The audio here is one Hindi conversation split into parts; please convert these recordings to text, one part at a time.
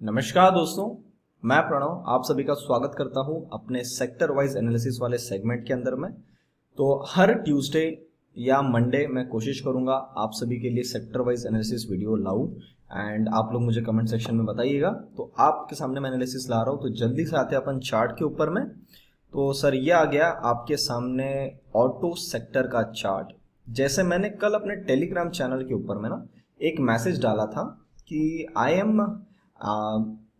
नमस्कार दोस्तों, मैं प्रणव आप सभी का स्वागत करता हूं अपने सेक्टर वाइज एनालिसिस वाले सेगमेंट के अंदर में। तो हर ट्यूसडे या मंडे मैं कोशिश करूंगा आप सभी के लिए सेक्टर वाइज एनालिसिस वीडियो लाऊं एंड आप लोग मुझे कमेंट सेक्शन में बताइएगा। तो आपके सामने मैं एनालिसिस ला रहा हूं, तो जल्दी से आते हैं अपन चार्ट के ऊपर में। तो सर ये आ गया आपके सामने ऑटो सेक्टर का चार्ट। जैसे मैंने कल अपने टेलीग्राम चैनल के ऊपर में ना एक मैसेज डाला था कि I am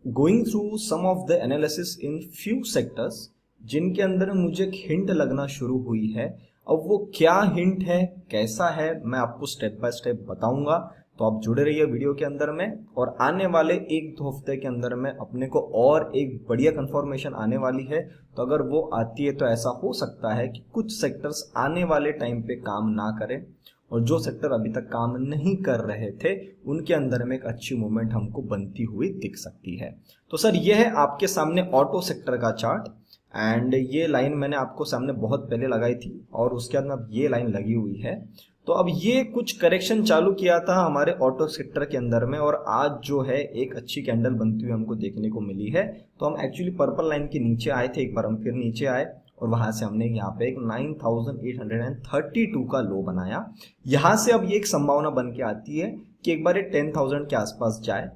going through some of the analysis in few sectors जिनके अंदर मुझे एक हिंट लगना शुरू हुई है। अब वो क्या हिंट है, कैसा है, मैं आपको स्टेप बाय स्टेप बताऊंगा। तो आप जुड़े रहिए वीडियो के अंदर में, और आने वाले एक दो हफ्ते के अंदर में अपने को और एक बढ़िया कंफर्मेशन आने वाली है। तो अगर वो आती है तो ऐसा हो सकता है कि कुछ सेक्टर्स आने वाले टाइम पे काम ना करें, और जो सेक्टर अभी तक काम नहीं कर रहे थे उनके अंदर में एक अच्छी मूवमेंट हमको बनती हुई दिख सकती है। तो सर ये है आपके सामने ऑटो सेक्टर का चार्ट, एंड ये लाइन मैंने आपको सामने बहुत पहले लगाई थी और उसके बाद में अब ये लाइन लगी हुई है। तो अब ये कुछ करेक्शन चालू किया था हमारे ऑटो सेक्टर के अंदर में, और आज जो है एक अच्छी कैंडल बनती हुई हमको देखने को मिली है। तो हम एक्चुअली पर्पल लाइन के नीचे आए थे, एक बार हम फिर नीचे आए और वहां से हमने यहाँ पे एक 9832 का लो बनाया। यहां से अब ये एक संभावना बन के आती है कि एक बार ये 10,000 के आसपास जाए,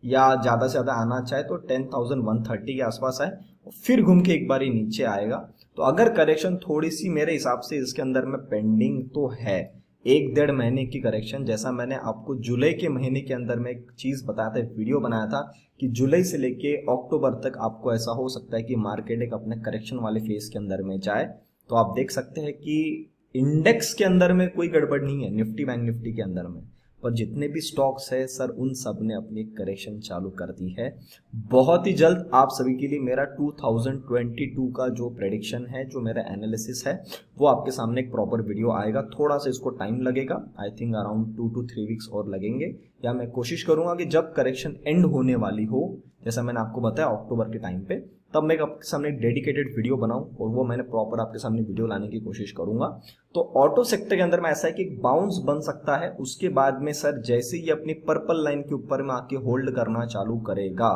या ज्यादा से ज्यादा आना चाहे तो 10,130 के आसपास आए, फिर घूम के एक बार ही नीचे आएगा। तो अगर करेक्शन थोड़ी सी मेरे हिसाब से इसके अंदर में पेंडिंग तो है, एक डेढ़ महीने की करेक्शन, जैसा मैंने आपको जुलाई के महीने के अंदर में एक चीज बताया था, एक वीडियो बनाया था कि जुलाई से लेके अक्टूबर तक आपको ऐसा हो सकता है कि मार्केट एक अपने करेक्शन वाले फेज के अंदर में जाए। तो आप देख सकते हैं कि इंडेक्स के अंदर में कोई गड़बड़ नहीं है, निफ्टी बैंक निफ्टी के अंदर में, पर जितने भी स्टॉक्स है सर उन सब ने अपनी करेक्शन चालू कर दी है। बहुत ही जल्द आप सभी के लिए मेरा 2022 का जो प्रेडिक्शन है, जो मेरा एनालिसिस है, वो आपके सामने एक प्रॉपर वीडियो आएगा। थोड़ा सा इसको टाइम लगेगा, I think around 2 to 3 weeks और लगेंगे, या मैं कोशिश करूंगा कि जब करेक्शन एंड होने वाली हो, जैसा मैंने आपको बताया अक्टूबर के टाइम पे, तब मैं आपके सामने एक डेडिकेटेड वीडियो बनाऊं और वो मैंने प्रॉपर आपके सामने वीडियो लाने की कोशिश करूंगा। तो ऑटो सेक्टर के अंदर में ऐसा है कि एक बाउंस बन सकता है, उसके बाद में सर जैसे ही अपनी पर्पल लाइन के ऊपर में आके होल्ड करना चालू करेगा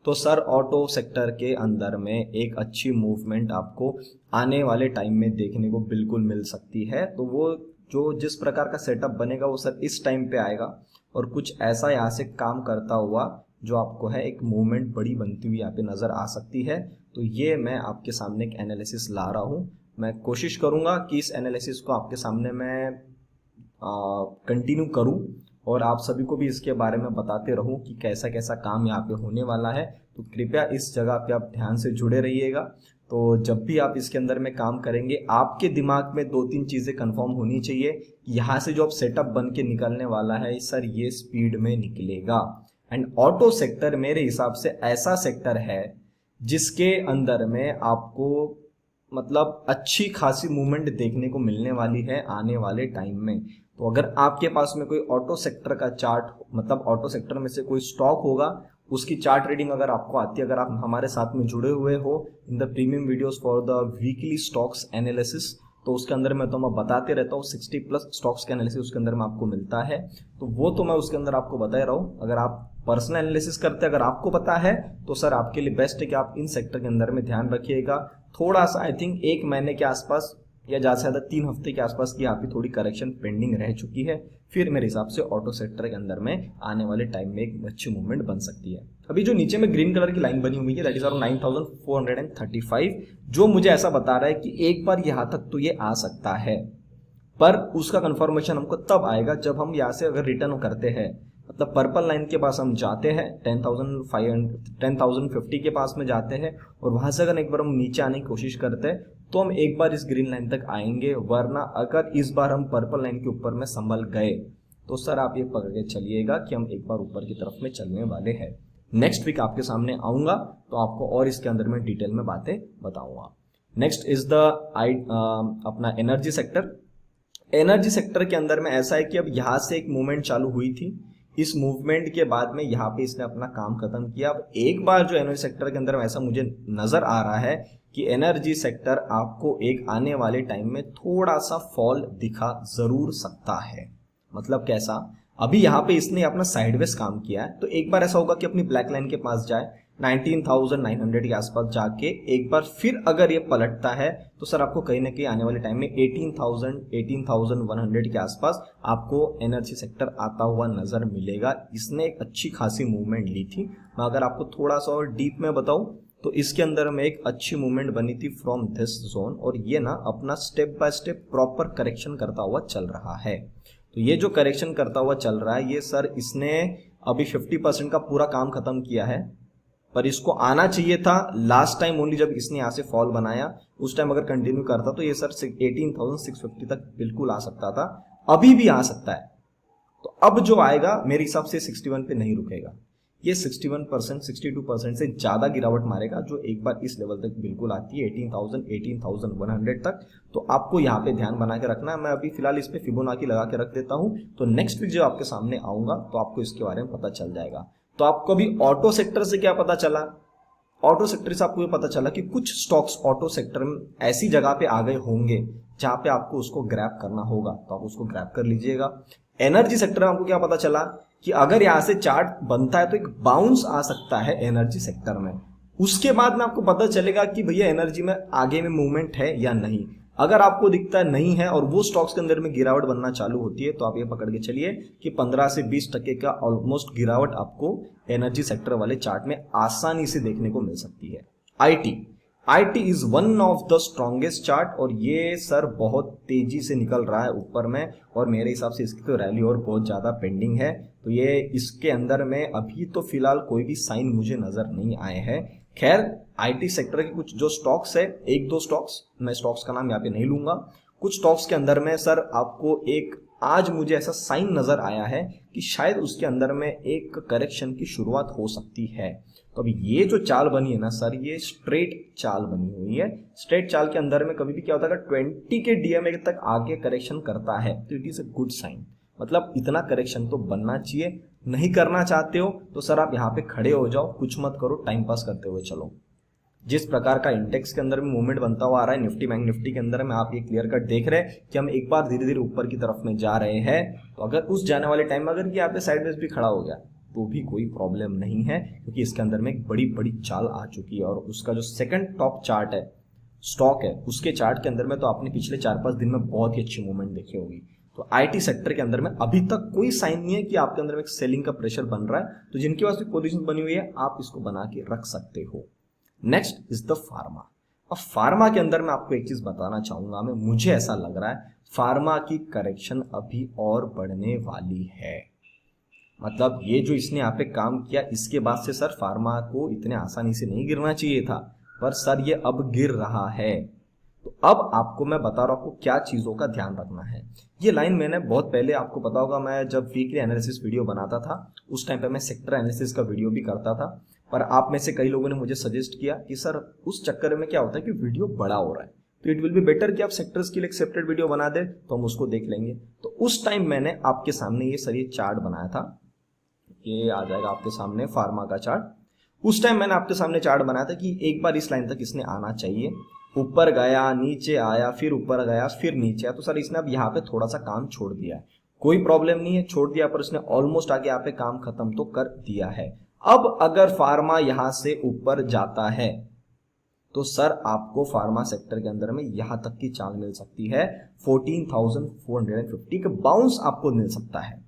तो सर ऑटो सेक्टर के अंदर में एक अच्छी मूवमेंट आपको आने वाले टाइम में देखने को बिल्कुल मिल सकती है। तो वो जो जिस प्रकार का सेटअप बनेगा वो सर इस टाइम पे आएगा, और कुछ ऐसा यहाँ से काम करता हुआ जो आपको है एक मूवमेंट बड़ी बनती हुई यहाँ पे नजर आ सकती है। तो ये मैं आपके सामने एक एनालिसिस ला रहा हूँ। मैं कोशिश करूंगा कि इस एनालिसिस को आपके सामने मैं कंटिन्यू करूं और आप सभी को भी इसके बारे में बताते रहूं कि कैसा कैसा काम यहाँ पे होने वाला है। तो कृपया इस जगह पे आप ध्यान से जुड़े रहिएगा। तो जब भी आप इसके अंदर में काम करेंगे आपके दिमाग में 2-3 चीजें कंफर्म होनी चाहिए। यहाँ से जो अब सेटअप बन के निकलने वाला है सर ये स्पीड में निकलेगा, एंड ऑटो सेक्टर मेरे हिसाब से ऐसा सेक्टर है जिसके अंदर में आपको मतलब अच्छी खासी मूवमेंट देखने को मिलने वाली है आने वाले टाइम में। तो अगर आपके पास में कोई ऑटो सेक्टर का चार्ट, मतलब ऑटो सेक्टर में से कोई स्टॉक होगा, उसकी चार्ट रीडिंग अगर आपको आती है, अगर आप हमारे साथ में जुड़े हुए हो in the premium videos for the weekly stocks analysis, तो उसके अंदर मैं तो मैं बताते रहता हूँ 60+ स्टॉक्स के एनालिसिस उसके अंदर में आपको मिलता है। तो वो तो मैं उसके अंदर आपको बता रहा हूँ। अगर आप पर्सनल एनालिसिस करते हैं, अगर आपको पता है तो सर आपके लिए बेस्ट है कि आप इन सेक्टर के अंदर में ध्यान रखिएगा। थोड़ा सा आई थिंक 1 महीने के आसपास या ज्यादा से ज्यादा 3 हफ्ते के आसपास की यहाँ पे थोड़ी करेक्शन पेंडिंग रह चुकी है, फिर मेरे हिसाब से ऑटो सेक्टर के अंदर में आने वाले टाइम में एक अच्छी मूवमेंट बन सकती है। अभी जो नीचे में ग्रीन कलर की लाइन बनी हुई है दैट इज अराउंड 9435, जो मुझे ऐसा बता रहा है कि एक बार यहाँ तक तो ये आ सकता है, पर उसका कंफर्मेशन हमको तब आएगा जब हम यहाँ से अगर रिटर्न करते हैं, मतलब पर्पल लाइन के पास हम जाते हैं 10,050 के पास में जाते हैं, और वहां से अगर एक बार हम नीचे आने की कोशिश करते हैं तो हम एक बार इस ग्रीन लाइन तक आएंगे। वरना अगर इस बार हम पर्पल लाइन के ऊपर में संभल गए तो सर आप ये पकड़ के चलिएगा कि हम एक बार ऊपर की तरफ में चलने वाले हैं। नेक्स्ट वीक आपके सामने आऊंगा तो आपको और इसके अंदर में डिटेल में बातें बताऊंगा। नेक्स्ट इज द अपना एनर्जी सेक्टर। एनर्जी सेक्टर के अंदर में ऐसा है कि अब यहाँ से एक मूवमेंट चालू हुई थी, इस मूवमेंट के बाद में यहाँ पे इसने अपना काम खत्म किया। अब एक बार जो एनर्जी सेक्टर के अंदर में ऐसा मुझे नजर आ रहा है कि एनर्जी सेक्टर आपको एक आने वाले टाइम में थोड़ा सा फॉल दिखा जरूर सकता है। मतलब कैसा, अभी यहाँ पे इसने अपना साइडवेज काम किया है, तो एक बार ऐसा होगा कि अपनी ब्लैक लाइन के पास जाए 19,900 के आसपास जाके एक बार फिर अगर ये पलटता है तो सर आपको कहीं ना कहीं आने वाले टाइम में 18,100 के आसपास आपको एनर्जी सेक्टर आता हुआ नजर मिलेगा। इसने एक अच्छी खासी मूवमेंट ली थी। मैं अगर आपको थोड़ा सा और डीप में बताऊं तो इसके अंदर में एक अच्छी मूवमेंट बनी थी फ्रॉम दिस जोन, और ये ना अपना step by step proper correction करता हुआ चल रहा है। तो ये जो करेक्शन करता हुआ चल रहा है ये सर इसने अभी 50% का पूरा काम खत्म किया है, पर इसको आना चाहिए था लास्ट टाइम ओनली जब इसने यहाँ से फॉल बनाया, उस टाइम अगर कंटिन्यू करता तो ये सर 18,650 तक बिल्कुल आ सकता था, अभी भी आ सकता है। तो अब जो आएगा मेरे हिसाब से 61 पे नहीं रुकेगा, ये 61% 62% से ज्यादा गिरावट मारेगा, जो एक बार इस लेवल तक बिल्कुल आती है 18,100 तक। तो आपको यहाँ पे ध्यान बना के रखना है। मैं अभी फिलहाल इस पे फिबोनाची लगा के रख देता हूँ, तो नेक्स्ट वीक जब आपके सामने आऊंगा तो आपको इसके बारे में पता चल जाएगा। तो आपको अभी ऑटो सेक्टर से क्या पता चला? ऑटो सेक्टर से आपको ये पता चला कि कुछ स्टॉक्स ऑटो सेक्टर में ऐसी जगह पे आ गए होंगे जहां पे आपको उसको ग्रैब करना होगा, तो आप उसको ग्रैब कर लीजिएगा। एनर्जी सेक्टर में आपको क्या पता चला कि अगर यहां से चार्ट बनता है तो एक बाउंस आ सकता है एनर्जी सेक्टर में। उसके बाद में आपको पता चलेगा कि भैया एनर्जी में आगे में मूवमेंट है या नहीं। अगर आपको दिखता नहीं है और वो स्टॉक्स के अंदर में गिरावट बनना चालू होती है तो आप ये पकड़ के चलिए कि 15 से 20% का ऑलमोस्ट गिरावट आपको एनर्जी सेक्टर वाले चार्ट में आसानी से देखने को मिल सकती है। IT is one of the strongest chart, और ये सर बहुत तेजी से निकल रहा है ऊपर में, और मेरे हिसाब से इसकी तो रैली और बहुत ज्यादा पेंडिंग है। तो ये इसके अंदर में अभी तो फिलहाल कोई भी साइन मुझे नजर नहीं आए हैं। खैर आईटी सेक्टर के कुछ जो स्टॉक्स है, एक दो स्टॉक्स, मैं स्टॉक्स का नाम यहाँ पे नहीं लूंगा, कुछ स्टॉक्स के अंदर में सर आपको एक आज मुझे ऐसा साइन नजर आया है कि शायद उसके अंदर में एक करेक्शन की शुरुआत हो सकती है। तो अभी ये जो चाल बनी है ना सर, ये स्ट्रेट चाल बनी हुई है। स्ट्रेट चाल के अंदर में कभी भी क्या होता है, 20 के डीएमए तक आगे करेक्शन करता है तो it is a good sign. मतलब इतना करेक्शन तो बनना चाहिए। नहीं करना चाहते हो तो सर आप यहाँ पे खड़े हो जाओ, कुछ मत करो, टाइम पास करते हुए चलो। जिस प्रकार का इंडेक्स के अंदर में मूवमेंट बनता हुआ आ रहा है, निफ्टी बैंक निफ्टी के अंदर में आप ये क्लियर कट देख रहे हैं कि हम एक बार धीरे धीरे ऊपर की तरफ में जा रहे हैं। तो अगर उस जाने वाले टाइम में अगर ये यहाँ पे साइडवेज भी खड़ा हो गया तो भी कोई प्रॉब्लम नहीं है, क्योंकि इसके अंदर में एक बड़ी बड़ी चाल आ चुकी है। और उसका जो सेकंड टॉप चार्ट है, स्टॉक है, उसके चार्ट के अंदर में तो आपने पिछले 4-5 दिन में बहुत ही अच्छी मूवमेंट देखी होगी। तो आईटी सेक्टर के अंदर में अभी तक कोई साइन नहीं है कि आपके अंदर में एक सेलिंग का प्रेशर बन रहा है। तो जिनके पास भी पोजीशन बनी हुई है आप इसको बना के रख सकते हो। Next is the pharma. अब फार्मा के अंदर मैं आपको एक चीज बताना चाहूंगा, मुझे ऐसा लग रहा है फार्मा की करेक्शन अभी और बढ़ने वाली है। मतलब ये जो इसने यहाँ पे काम किया, इसके बाद से सर फार्मा को इतने आसानी से नहीं गिरना चाहिए था, पर सर ये अब गिर रहा है। तो अब आपको मैं बता रहा हूं आपको क्या चीजों का ध्यान रखना है। ये लाइन मैंने बहुत पहले, आपको पता होगा, मैं जब वीकली एनालिसिस वीडियो बनाता था उस टाइम पे मैं सेक्टर एनालिसिस का वीडियो भी करता था, पर आप में से कई लोगों ने मुझे सजेस्ट किया कि सर उस चक्कर में क्या होता है कि वीडियो बड़ा हो रहा है, तो इट विल बी बेटर कि आप सेक्टर्स के लिए एक सेपरेट वीडियो बना दे तो हम उसको देख लेंगे। तो उस टाइम मैंने आपके सामने ये सर ये चार्ट बनाया था, ये आ जाएगा आपके सामने फार्मा का चार्ट। उस टाइम मैंने आपके सामने चार्ट बनाया था कि एक बार इस लाइन तक इसने आना चाहिए, ऊपर गया, नीचे आया, फिर ऊपर गया, फिर नीचे आया। तो सर इसने अब यहाँ पे थोड़ा सा काम छोड़ दिया है, कोई प्रॉब्लम नहीं है, छोड़ दिया, पर इसने ऑलमोस्ट आगे यहाँ पे काम खत्म तो कर दिया है। अब अगर फार्मा यहां से ऊपर जाता है तो सर आपको फार्मा सेक्टर के अंदर में यहां तक की चांस मिल सकती है, 14,450 का बाउंस आपको मिल सकता है।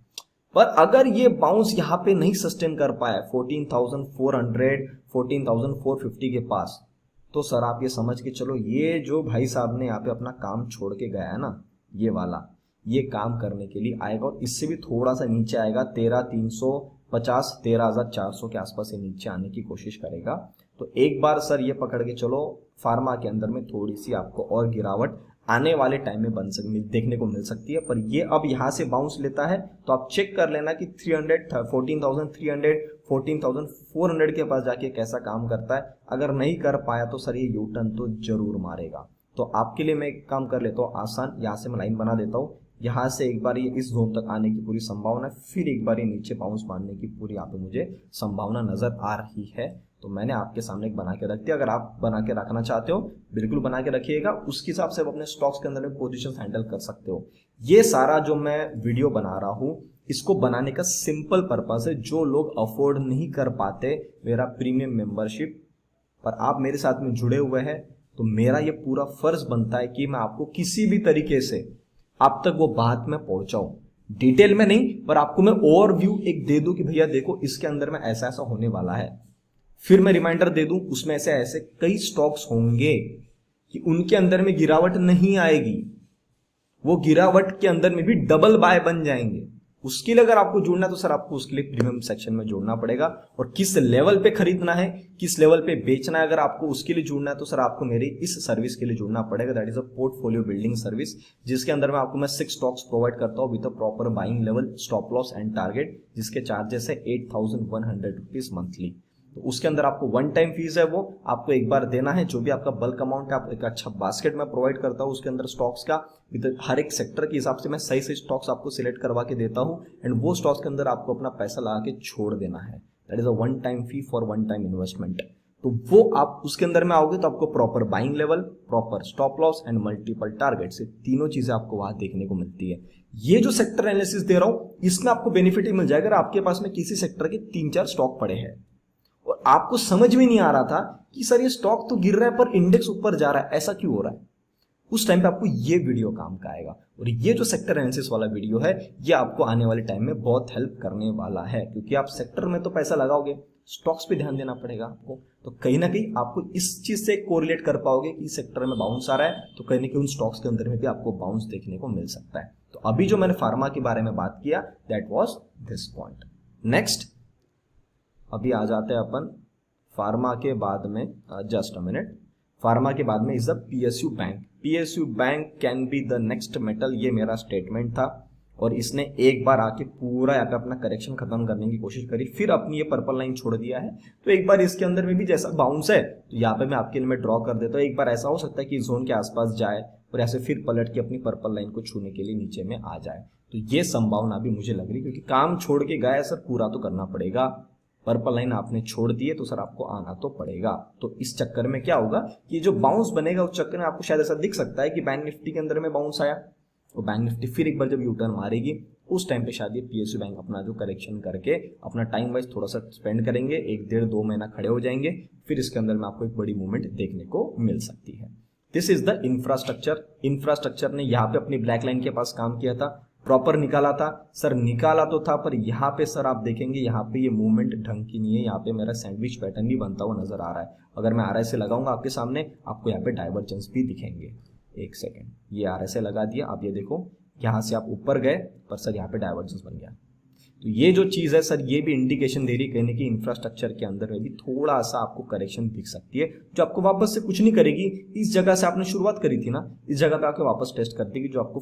पर अगर ये बाउंस यहां पे नहीं सस्टेन कर पाया 14,400 14,450 के पास, तो सर आप ये समझ के चलो ये जो भाई साहब ने यहाँ पे अपना काम छोड़ के गया है ना, ये वाला, ये काम करने के लिए आएगा और इससे भी थोड़ा सा नीचे आएगा, 13,350 13,400 के आसपास ये नीचे आने की कोशिश करेगा। तो एक बार सर ये पकड़ के चलो फार्मा के अंदर में थोड़ी सी आपको और गिरावट आने वाले टाइम में देखने को मिल सकती है। पर ये अब यहाँ से बाउंस लेता है तो आप चेक कर लेना कि 14,300 14,400 के पास जाके कैसा काम करता है। अगर नहीं कर पाया तो सर ये यू टर्न तो जरूर मारेगा। तो आपके लिए मैं एक काम कर लेता हूँ आसान, यहाँ से मैं लाइन बना देता हूँ, यहाँ से एक बार ये इस जोन तक आने की पूरी संभावना है, फिर एक बार ये नीचे बाउंस मारने की पूरी यहाँ पे मुझे संभावना नजर आ रही है। तो मैंने आपके सामने एक बना के रख दिया, अगर आप बना के रखना चाहते हो बिल्कुल बना के रखिएगा, उसके हिसाब से आप अपने स्टॉक्स के अंदर में पोजीशन हैंडल कर सकते हो। ये सारा जो मैं वीडियो बना रहा हूँ इसको बनाने का सिंपल पर्पस है, जो लोग अफोर्ड नहीं कर पाते मेरा प्रीमियम मेंबरशिप, पर आप मेरे साथ में जुड़े हुए हैं, तो मेरा ये पूरा फर्ज बनता है कि मैं आपको किसी भी तरीके से आप तक वो बात में पहुंचाऊं, डिटेल में नहीं, पर आपको मैं ओवरव्यू एक दे दूं कि भैया देखो इसके अंदर में ऐसा ऐसा होने वाला है। फिर मैं रिमाइंडर दे दूं उसमें ऐसे ऐसे कई स्टॉक्स होंगे कि उनके अंदर में गिरावट नहीं आएगी, वो गिरावट के अंदर में भी डबल बाय बन जाएंगे। उसके लिए अगर आपको जुड़ना है तो सर आपको उसके लिए प्रीमियम सेक्शन में जुड़ना पड़ेगा, और किस लेवल पे खरीदना है, किस लेवल पे बेचना है, अगर आपको उसके लिए जुड़ना है तो सर आपको मेरी इस सर्विस के लिए जुड़ना पड़ेगा, that is a portfolio building service, जिसके अंदर में आपको मैं 6 स्टॉक्स प्रोवाइड करता हूँ with a proper buying level, stop loss and target, जिसके चार्जेस है 8,100 रुपीज मंथली। तो उसके अंदर आपको वन टाइम फीस है, वो आपको एक बार देना है, जो भी आपका बल्क अमाउंट है, आप एक अच्छा बास्केट में प्रोवाइड करता हूँ उसके अंदर स्टॉक्स का, विद हर एक सेक्टर के हिसाब से मैं सही सही स्टॉक्स आपको सिलेक्ट करवा के देता हूँ, एंड वो स्टॉक्स के अंदर आपको अपना पैसा लगा के छोड़ देना है, that is a one time fee for one time investment. तो वो आप उसके अंदर में आओगे तो आपको proper buying level, proper stop loss and multiple target, से तीनों चीजें आपको वहां देखने को मिलती है। ये जो सेक्टर एनालिसिस दे रहा हूं इसमें आपको बेनिफिट ही मिल जाएगा अगर आपके पास में किसी सेक्टर के 3-4 स्टॉक पड़े हैं और आपको समझ में नहीं आ रहा था कि सर ये स्टॉक तो गिर रहा है पर इंडेक्स ऊपर जा रहा है, ऐसा क्यों हो रहा है, उस टाइम पे आपको ये वीडियो काम का आएगा। और ये जो सेक्टर एनालिसिस वाला वीडियो है ये आपको आने वाले टाइम में बहुत हेल्प करने वाला है, क्योंकि आप सेक्टर में तो पैसा लगाओगे, स्टॉक्स पे ध्यान देना पड़ेगा आपको, तो कहीं ना कहीं आपको इस चीज से कोरिलेट कर पाओगे कि सेक्टर में बाउंस आ रहा है तो कहीं ना कहीं उन स्टॉक्स के अंदर में भी आपको बाउंस देखने को मिल सकता है। तो अभी जो मैंने फार्मा के बारे में बात किया that was this point. Next अभी आ जाते हैं अपन फार्मा के बाद में, जस्ट अ मिनट, फार्मा के बाद में is the PSU bank. PSU bank can be the next metal, ये मेरा स्टेटमेंट था और इसने एक बार आके पूरा यहाँ पे अपना करेक्शन खत्म करने की कोशिश करी, फिर अपनी ये पर्पल लाइन छोड़ दिया है। तो एक बार इसके अंदर में भी जैसा बाउंस है तो यहाँ पे मैं आपके लिए मैं ड्रॉ कर देता हूँ, एक बार ऐसा हो सकता है कि जोन के आसपास जाए और ऐसे फिर पलट के अपनी पर्पल लाइन को छूने के लिए नीचे में आ जाए, तो ये संभावना भी मुझे लग रही, क्योंकि काम छोड़ के गया सर पूरा तो करना पड़ेगा, पर्पल लाइन आपने छोड़ दी है तो सर आपको आना तो पड़ेगा। तो इस चक्कर में क्या होगा कि जो बाउंस बनेगा उस चक्कर में आपको शायद ऐसा दिख सकता है कि बैंक निफ्टी के अंदर में बाउंस आया, तो बैंक निफ्टी फिर एक बार जब यू टर्न मारेगी उस टाइम पे शायद ये पीएसयू बैंक अपना जो करेक्शन करके अपना टाइम वाइज थोड़ा सा स्पेंड करेंगे, 1-1.5-2 महीना खड़े हो जाएंगे, फिर इसके अंदर में आपको एक बड़ी मूवमेंट देखने को मिल सकती है। This is the infrastructure. Infrastructure ने यहाँ पे अपनी ब्लैक लाइन के पास काम किया था, प्रॉपर निकाला था सर, निकाला तो था, पर यहाँ पे सर आप देखेंगे यहाँ पे ये मूवमेंट ढंग की नहीं है, यहाँ पे मेरा सैंडविच पैटर्न भी बनता हुआ नजर आ रहा है। अगर मैं RSI लगाऊंगा आपके सामने आपको यहाँ पे डाइवर्जेंस भी दिखेंगे। एक सेकेंड, ये RSI लगा दिया, आप ये देखो यहाँ से आप ऊपर गए पर सर यहाँ पे डाइवर्जेंस बन गया, तो ये जो चीज है सर ये भी इंडिकेशन दे रही है कहने की इंफ्रास्ट्रक्चर के अंदर में भी थोड़ा सा आपको करेक्शन दिख सकती है, जो आपको वापस से कुछ नहीं करेगी, इस जगह से आपने शुरुआत करी थी ना, इस जगह पे आके वापस टेस्ट कर देगी, जो आपको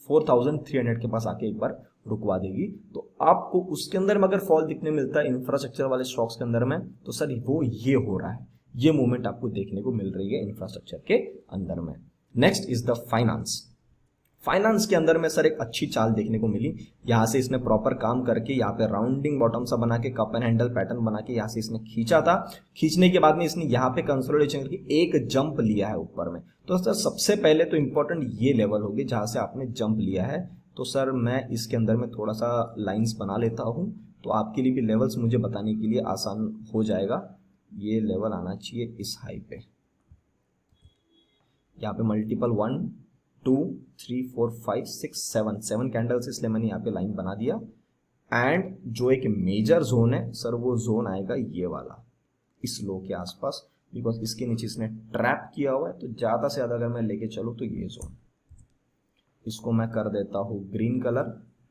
4,300 के पास आके एक बार रुकवा देगी। तो आपको उसके अंदर में अगर फॉल दिखने मिलता है इंफ्रास्ट्रक्चर वाले स्टॉक्स के अंदर में, तो सर वो ये हो रहा है, ये मूवमेंट आपको देखने को मिल रही है इंफ्रास्ट्रक्चर के अंदर में। Next is the finance. Finance के अंदर में सर एक अच्छी चाल देखने को मिली, यहाँ से इसने प्रॉपर काम करके यहाँ पे राउंडिंग बॉटम सा बना के कप एंड हैंडल पैटर्न बना के यहाँ से इसने खींचा था, खींचने के बाद में इसने यहाँ पे कंसोलिडेशन करके एक जंप लिया है ऊपर में। तो सर सबसे पहले तो इंपॉर्टेंट ये लेवल होगी जहाँ से आपने जंप लिया है, तो सर मैं इसके अंदर में थोड़ा सा लाइन्स बना लेता हूँ तो आपके लिए भी लेवल्स मुझे बताने के लिए आसान हो जाएगा। ये लेवल आना चाहिए इस हाई पे, यहाँ पे मल्टीपल 1 2 3 4 5 6 7 कैंडल्स, इसलिए मैंने यहाँ पे लाइन बना दिया। एंड जो एक मेजर जोन है सर वो जोन आएगा ये वाला इस लो के आसपास, बिकॉज इसके नीचे इसने ट्रैप किया हुआ है, तो ज्यादा से ज्यादा अगर मैं लेके चलूँ तो ये जोन, इसको मैं कर देता हूँ ग्रीन कलर,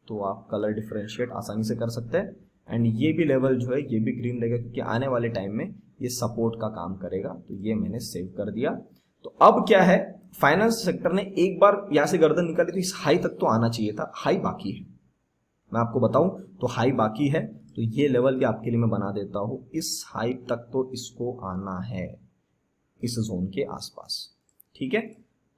तो आप कलर डिफरेंशिएट आसानी से कर सकते हैं। एंड ये भी लेवल जो है ये भी ग्रीन रहेगा, क्योंकि आने वाले टाइम में ये सपोर्ट का काम करेगा, तो ये मैंने सेव कर दिया। तो अब क्या है, फाइनेंस सेक्टर ने एक बार यहां से गर्दन निकाली तो इस हाई तक तो आना चाहिए था, हाई बाकी है, मैं आपको बताऊं तो हाई बाकी है, तो ये लेवल भी आपके लिए मैं बना देता हूं, इस हाई तक तो इसको आना है इस जोन के आसपास, ठीक है।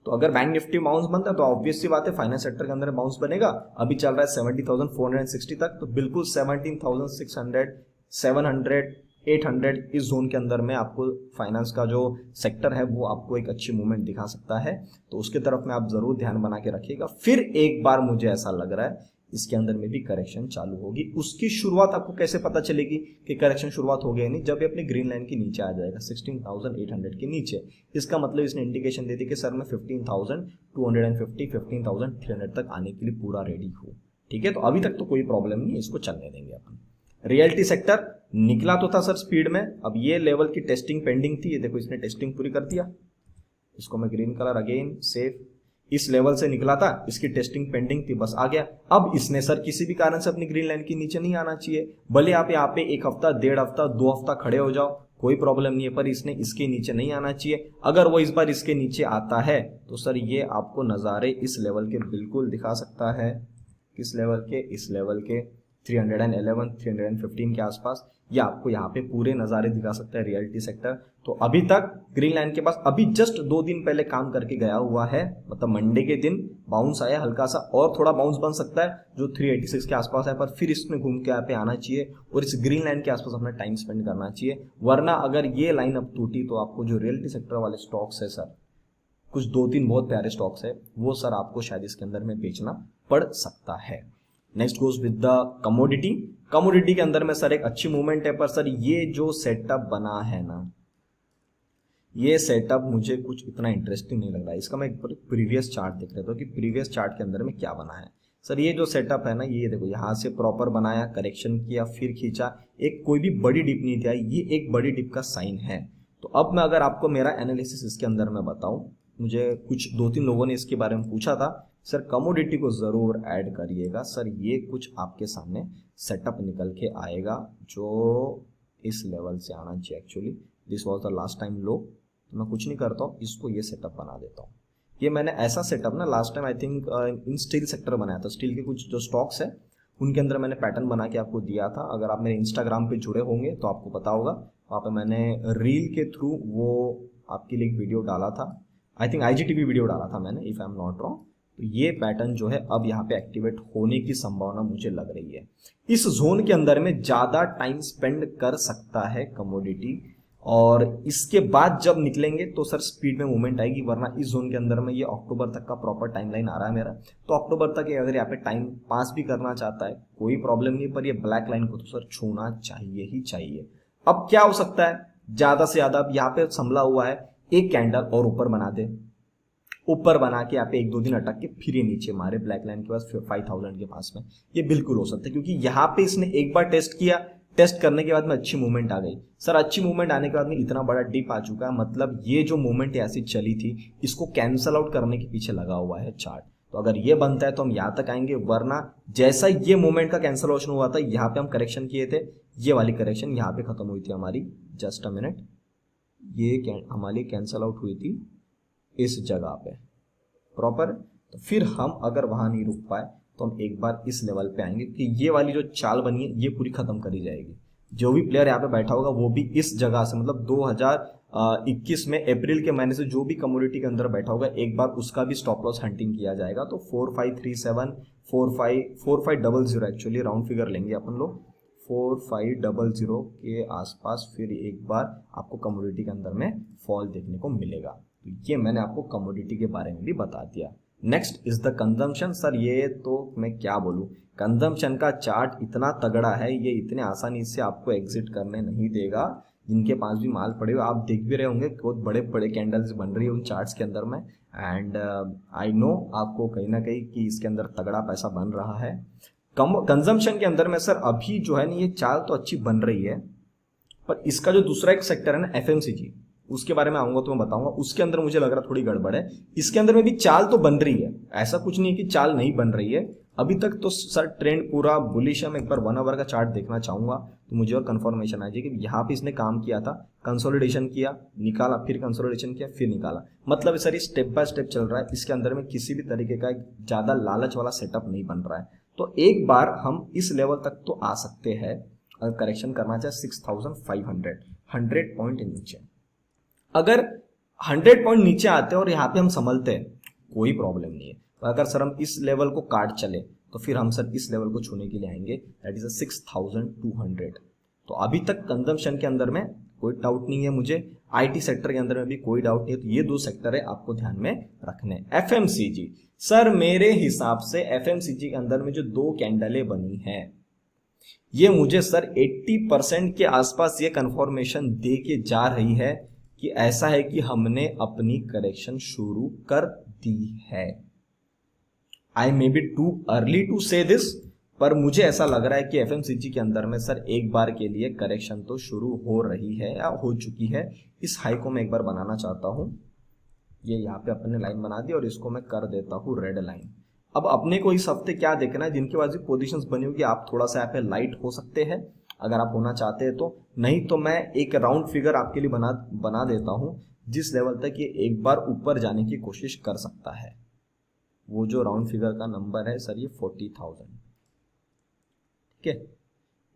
तो अगर बैंक निफ्टी बाउंस बनता है तो ऑब्वियस सी बात है फाइनेंस सेक्टर के अंदर बाउंस बनेगा। अभी चल रहा है 70,460 तक, तो बिल्कुल 17,600 700 800 इस जोन के अंदर में आपको फाइनेंस का जो सेक्टर है वो आपको एक अच्छी मूवमेंट दिखा सकता है, तो उसके तरफ में आप जरूर ध्यान बना के रखिएगा। फिर एक बार मुझे ऐसा लग रहा है इसके अंदर में भी करेक्शन चालू होगी। उसकी शुरुआत आपको कैसे पता चलेगी कि करेक्शन शुरुआत हो गई नहीं? जब ये अपनी ग्रीन लाइन के नीचे आ जाएगा 16,800 के नीचे, इसका मतलब इसने इंडिकेशन दे दी कि सर मैं 15,250 15,300 तक आने के लिए पूरा रेडी हूँ। ठीक है, तो अभी तक तो कोई प्रॉब्लम नहीं है, इसको चलने देंगे अपन। रियलिटी सेक्टर निकला तो था सर स्पीड में, अब ये लेवल की टेस्टिंग पेंडिंग थी, ये देखो इसने टेस्टिंग पूरी कर दिया। इसको मैं ग्रीन कलर अगेन सेव, इस लेवल से निकला था, इसकी टेस्टिंग पेंडिंग थी, बस आ गया। अब इसने सर किसी भी कारण से अपनी ग्रीन लाइन के नीचे नहीं आना चाहिए, भले आप यहाँ पे 1 हफ्ता 1.5 हफ्ता 2 हफ्ता खड़े हो जाओ, कोई प्रॉब्लम नहीं है, पर इसने इसके नीचे नहीं आना चाहिए। अगर वो इस बार इसके नीचे आता है तो सर ये आपको नज़ारे इस लेवल के बिल्कुल दिखा सकता है। किस लेवल के? इस लेवल के 311 315 के आसपास ये आपको यहाँ पे पूरे नज़ारे दिखा सकता है रियलिटी सेक्टर। तो अभी तक ग्रीन लाइन के पास अभी जस्ट 2 दिन पहले काम करके गया हुआ है, मतलब मंडे के दिन बाउंस आया हल्का सा, और थोड़ा बाउंस बन सकता है जो 386 के आसपास है, पर फिर इसमें घूम के यहाँ पे आना चाहिए और इस ग्रीन लाइन के आसपास अपना टाइम स्पेंड करना चाहिए। वरना अगर ये लाइन अब टूटी तो आपको जो रियलिटी सेक्टर वाले स्टॉक्स है सर, कुछ 2-3 बहुत प्यारे स्टॉक्स है, वो सर आपको शायद इसके अंदर में बेचना पड़ सकता है। Next goes with the commodity. Commodity के अंदर में सर एक अच्छी मूवमेंट है, पर सर ये जो सेटअप बना है ना, ये सेटअप मुझे कुछ इतना इंटरेस्टिंग नहीं लग रहा है। इसका मैं एक प्रीवियस चार्ट देख रहा था कि प्रीवियस चार्ट के अंदर में क्या बना है। सर ये जो सेटअप है ना, ये देखो यहाँ से प्रॉपर बनाया, करेक्शन किया, फिर खींचा, एक कोई भी बड़ी डिप नहीं थी, ये एक बड़ी डिप का साइन है। तो अब मैं अगर आपको मेरा एनालिसिस इसके अंदर में बताऊं, मुझे कुछ 2-3 लोगों ने इसके बारे में पूछा था, सर कमोडिटी को ज़रूर ऐड करिएगा सर, ये कुछ आपके सामने सेटअप निकल के आएगा जो इस लेवल से आना चाहिए। Actually this was the last time लो, तो मैं कुछ नहीं करता हूँ, इसको ये सेटअप बना देता हूँ। ये मैंने ऐसा सेटअप ना last time I think in steel sector बनाया था, स्टील के कुछ जो स्टॉक्स है उनके अंदर मैंने पैटर्न बना के आपको दिया था। अगर आप मेरे इंस्टाग्राम पे जुड़े होंगे तो आपको पता होगा, वहाँ पे मैंने रील के थ्रू वो आपके लिए एक वीडियो डाला था, आई थिंक IGTV वीडियो डाला था मैंने, if I am not wrong. तो ये पैटर्न जो है अब यहाँ पे एक्टिवेट होने की संभावना मुझे लग रही है। इस जोन के अंदर में ज़्यादा टाइम स्पेंड कर सकता है कमोडिटी, और इसके बाद जब निकलेंगे तो सर स्पीड में मूवमेंट आएगी। वरना इस जोन के अंदर में ये अक्टूबर तक का प्रॉपर टाइमलाइन आ रहा है मेरा, तो अक्टूबर तक अगर यहाँ पे टाइम पास भी करना चाहता है कोई प्रॉब्लम नहीं, पर ये ब्लैक लाइन को तो सर छूना चाहिए ही चाहिए। अब क्या हो सकता है, ज़्यादा से ज़्यादा अब यहाँ पे संभला हुआ है, एक कैंडल और ऊपर बना दे, ऊपर बना के यहाँ पे 1-2 दिन अटक के फिर ये नीचे मारे ब्लैक लाइन के पास 5000 के पास में, ये बिल्कुल हो सकता है। क्योंकि यहाँ पे इसने एक बार टेस्ट किया, टेस्ट करने के बाद में अच्छी मूवमेंट आ गई सर, अच्छी मूवमेंट आने के बाद में इतना बड़ा डिप आ चुका है, मतलब ये जो मूवमेंट ऐसी चली थी इसको कैंसल आउट करने के पीछे लगा हुआ है चार्ट। तो अगर ये बनता है तो हम यहाँ तक आएंगे, वरना जैसा ये मूवमेंट का कैंसलेशन हुआ था, यहाँ पे हम करेक्शन किए थे, ये वाली करेक्शन यहाँ पे खत्म हुई थी हमारी, जस्ट अ मिनट, ये हमारी कैंसल आउट हुई थी इस जगह पे प्रॉपर। तो फिर हम अगर वहां नहीं रुक पाए तो हम एक बार इस लेवल पे आएंगे कि ये वाली जो चाल बनी है ये पूरी खत्म करी जाएगी। जो भी प्लेयर यहाँ पे बैठा होगा वो भी इस जगह से, मतलब 2021 में अप्रैल के महीने से जो भी कमोडिटी के अंदर बैठा होगा, एक बार उसका भी स्टॉप लॉस हंटिंग किया जाएगा। तो 4537 4500 एक्चुअली राउंड फिगर लेंगे अपन लोग, 4500 के आसपास फिर एक बार आपको कमोडिटी के अंदर में फॉल देखने को मिलेगा। तो ये मैंने आपको कमोडिटी के बारे में भी बता दिया। Next is the consumption. Sir ये तो मैं क्या बोलूँ, कंजम्पशन का चार्ट इतना तगड़ा है, ये इतने आसानी से आपको एग्जिट करने नहीं देगा। जिनके पास भी माल पड़े हो, आप देख भी रहे होंगे बहुत बड़े बड़े कैंडल्स बन रही है उन चार्ट्स के अंदर में, एंड आई नो आपको कहीं ना कहीं कि इसके अंदर तगड़ा पैसा बन रहा है। कंजम्पशन के अंदर में सर अभी जो है ना, ये चाल तो अच्छी बन रही है, पर इसका जो दूसरा एक सेक्टर है ना FMCG, उसके बारे में आऊंगा तो मैं बताऊंगा, उसके अंदर मुझे लग रहा थोड़ी गड़बड़ है। इसके अंदर में भी चाल तो बन रही है, ऐसा कुछ नहीं है कि चाल नहीं बन रही है। अभी तक तो सर ट्रेंड पूरा बुलिश है। मैं एक बार 1 आवर का चार्ट देखना चाहूंगा तो मुझे और कंफर्मेशन आ जाएगी कि यहाँ पे इसने काम किया था, कंसोलिडेशन किया, निकाला, फिर कंसोलिडेशन किया, फिर निकाला, मतलब सर ये स्टेप बाय स्टेप चल रहा है। इसके अंदर में किसी भी तरीके का ज्यादा लालच वाला सेटअप नहीं बन रहा है। तो एक बार हम इस लेवल तक तो आ सकते हैं, अगर करेक्शन करना चाहे 6500 100 पॉइंट नीचे, अगर 100 पॉइंट नीचे आते हैं और यहाँ पे हम संभलते हैं कोई प्रॉब्लम नहीं है। अगर सर हम इस लेवल को काट चले तो फिर हम सर इस लेवल को छूने के लिए आएंगे, दैट इज 6200। तो अभी तक कंजम्पशन के अंदर में कोई डाउट नहीं है मुझे, आईटी सेक्टर के अंदर में भी कोई डाउट नहीं है। तो ये 2 सेक्टर है आपको ध्यान में रखने। एफएमसीजी, सर मेरे हिसाब से एफएमसीजी के अंदर में जो 2 कैंडलें बनी हैं ये मुझे सर 80% के आसपास ये कंफर्मेशन दे के जा रही है कि ऐसा है कि हमने अपनी करेक्शन शुरू कर दी है। I may be too early to say this, पर मुझे ऐसा लग रहा है कि एफएमसीजी के अंदर में सर एक बार के लिए करेक्शन तो शुरू हो रही है या हो चुकी है। इस हाई को मैं एक बार बनाना चाहता हूं, ये यहाँ पे अपने लाइन बना दी और इसको मैं कर देता हूँ रेड लाइन। अब अपने को इस हफ्ते क्या देखना है, जिनके पास भी पोजीशंस बनी होगी आप थोड़ा सा यहाँ पे लाइट हो सकते हैं अगर आप होना चाहते हैं तो, नहीं तो मैं एक राउंड फिगर आपके लिए बना देता हूँ जिस लेवल तक ये एक बार ऊपर जाने की कोशिश कर सकता है। वो जो राउंड फिगर का नंबर है सर ये 40,000, ठीक है।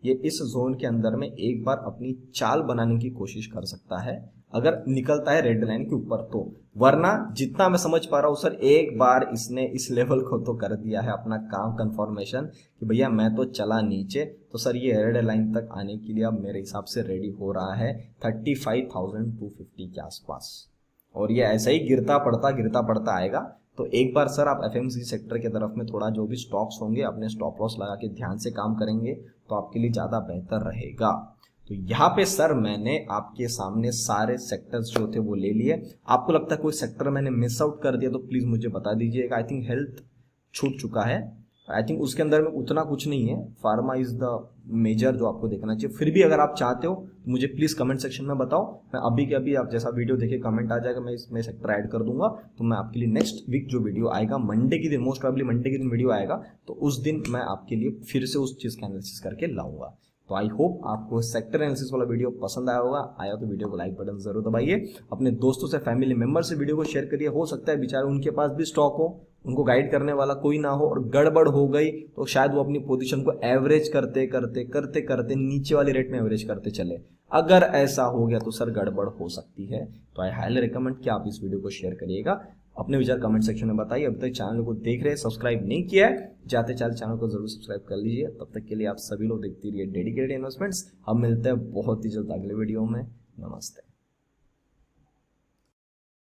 ये इस जोन के अंदर में एक बार अपनी चाल बनाने की कोशिश कर सकता है अगर निकलता है रेड लाइन के ऊपर तो, वरना जितना मैं समझ पा रहा हूँ सर एक बार इसने इस लेवल को तो कर दिया है अपना काम कंफर्मेशन कि भैया मैं तो चला नीचे। तो सर ये रेड लाइन तक आने के लिए अब मेरे हिसाब से रेडी हो रहा है 35,250 के आसपास, और ये ऐसा ही गिरता पड़ता आएगा। तो एक बार सर आप एफएमसीजी सेक्टर की तरफ में थोड़ा जो भी स्टॉक्स होंगे अपने स्टॉप लॉस लगा के ध्यान से काम करेंगे तो आपके लिए ज़्यादा बेहतर रहेगा। तो यहाँ पे सर मैंने आपके सामने सारे सेक्टर्स जो थे वो ले लिए। आपको लगता है कोई सेक्टर मैंने मिस आउट कर दिया तो प्लीज़ मुझे बता दीजिएगा। आई थिंक हेल्थ छूट चुका है, आई थिंक उसके अंदर में उतना कुछ नहीं है। फार्मा इज द मेजर जो आपको देखना चाहिए। फिर भी अगर आप चाहते हो तो मुझे प्लीज़ कमेंट सेक्शन में बताओ, मैं अभी के अभी आप जैसा वीडियो देखे कमेंट आ जाएगा मैं इसमें सेक्टर ऐड कर दूंगा। तो मैं आपके लिए नेक्स्ट वीक जो वीडियो आएगा मंडे के दिन, मोस्ट प्रोबेबली मंडे के दिन वीडियो आएगा, तो उस दिन मैं आपके लिए फिर से उस चीज़ का एनालिसिस करके लाऊंगा। तो आई होप आपको सेक्टर एनालिसिस वाला वीडियो पसंद आया होगा। आया तो वीडियो को लाइक बटन जरूर दबाइए, अपने दोस्तों से फैमिली मेंबर से वीडियो को शेयर करिए। हो सकता है बेचारे उनके पास भी स्टॉक हो, उनको गाइड करने वाला कोई ना हो और गड़बड़ हो गई तो शायद वो अपनी पोजीशन को एवरेज करते नीचे वाली रेट में एवरेज करते चले। अगर ऐसा हो गया तो सर गड़बड़ हो सकती है। तो आई हाईली रिकमेंड कि आप इस वीडियो को शेयर करिएगा, अपने विचार कमेंट सेक्शन में बताइए। अभी तक चैनल को देख रहे हैं, सब्सक्राइब नहीं किया है, जाते चाल चैनल को जरूर सब्सक्राइब कर लीजिए। तब तक के लिए आप सभी लोग देखते रहिए डेडिकेटेड इन्वेस्टमेंट्स। हम मिलते हैं बहुत ही जल्द अगले वीडियो में। नमस्ते।